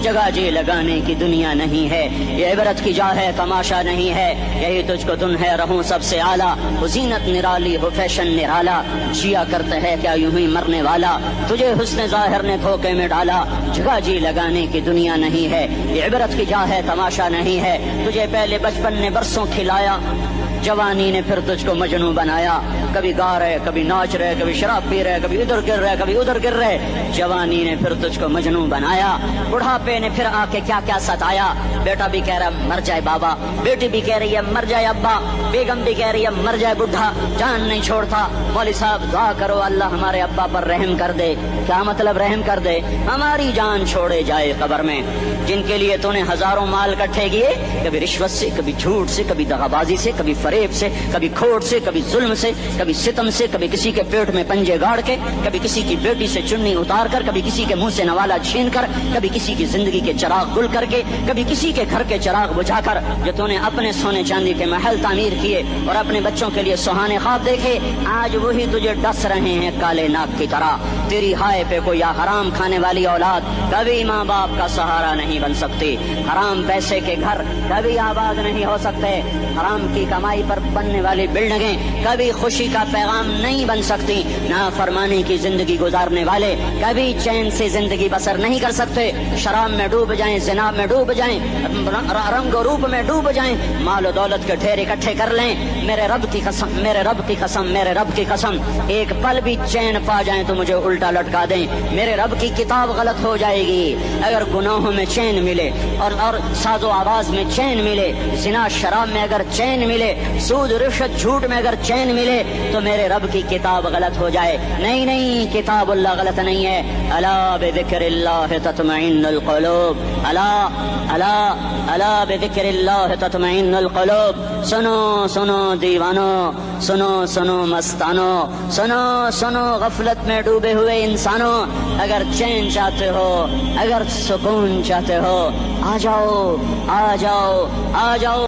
جگہ جی لگانے کی دنیا نہیں ہے، یہ عبرت کی جا ہے تماشا نہیں ہے، یہی تجھ کو دن ہے رہوں سب سے اعلیٰ، وہ زینت نرالی ہو فیشن نرالا، جیا کرتا ہے کیا یوں ہی مرنے والا، تجھے حسن ظاہر نے دھوکے میں ڈالا، جگہ جی لگانے کی دنیا نہیں ہے، یہ عبرت کی جا ہے تماشا نہیں ہے، تجھے پہلے بچپن نے برسوں کھلایا، جوانی نے پھر تجھ کو مجنوں بنایا، کبھی گا رہے کبھی ناچ رہے کبھی شراب پی رہے کبھی ادھر گر رہے کبھی ادھر گر رہے، جوانی نے پھر تجھ کو مجنوں بنایا، بڑھاپے نے پھر آ کے کیا کیا ستایا، بیٹا بھی کہہ رہا مر جائے بابا، بیٹی بھی کہہ رہی ہے مر جائے ابا، بیگم بھی کہہ رہی ہے مر جائے بڈھا، جان نہیں چھوڑتا، مولوی صاحب دعا کرو اللہ ہمارے ابا پر رحم کر دے، کیا مطلب رحم کر دے، ہماری جان چھوڑے جائے قبر میں، جن کے لیے تو نے ہزاروں مال اکٹھے کیے، کبھی رشوت سے کبھی جھوٹ سے کبھی دغابازی سے کبھی فریب سے کبھی کھوٹ سے کبھی ظلم سے کبھی ستم سے، کبھی کسی کے پیٹ میں پنجے گاڑ کے، کبھی کسی کی بیٹی سے چنی اتار کر، کبھی کسی کے منہ سے نوالا چھین کر، کبھی کسی کی زندگی کے چراغ گل کر کے، کبھی کسی کے گھر کے چراغ بجھا کر، جو تو نے اپنے سونے چاندی کے محل تعمیر کیے اور اپنے بچوں کے لیے سہانے خواب دیکھے، آج وہی تجھے ڈس رہے ہیں کالے ناک کی طرح، تیری ہائے پہ کوئی حرام کھانے والی اولاد کبھی ماں باپ کا سہارا نہیں بن سکتی، حرام پیسے کے گھر کبھی آباد نہیں ہو سکتے، حرام کی کمائی پر بننے والی بلڈنگیں کبھی خوشی کا پیغام نہیں بن سکتی، نافرمانی کی زندگی گزارنے والے کبھی چین سے زندگی بسر نہیں کر سکتے، شراب میں ڈوب جائیں، زنا میں ڈوب جائیں، رنگ و روپ میں ڈوب جائیں، مال و دولت کے ڈھیر اکٹھے کر لیں، میرے رب کی قسم میرے رب کی قسم میرے رب کی قسم، ایک پل بھی چین پا جائیں تو مجھے الٹا لٹکا دیں، میرے رب کی کتاب غلط ہو جائے گی، اگر گناہوں میں چین ملے اور ساز و آواز میں چین ملے، زنا شراب میں اگر چین ملے، سود رشوت جھوٹ میں اگر چین ملے تو میرے رب کی کتاب غلط ہو جائے، نہیں نہیں کتاب اللہ غلط نہیں ہے، الا بذکر اللہ تطمئن القلوب، الا بذکر اللہ تطمئن القلوب، سنو سنو دیوانو، سنو سنو مستانو، سنو سنو غفلت میں ڈوبے ہوئے انسانوں، اگر چین چاہتے ہو اگر سکون چاہتے ہو آ جاؤ آ جاؤ آ جاؤ۔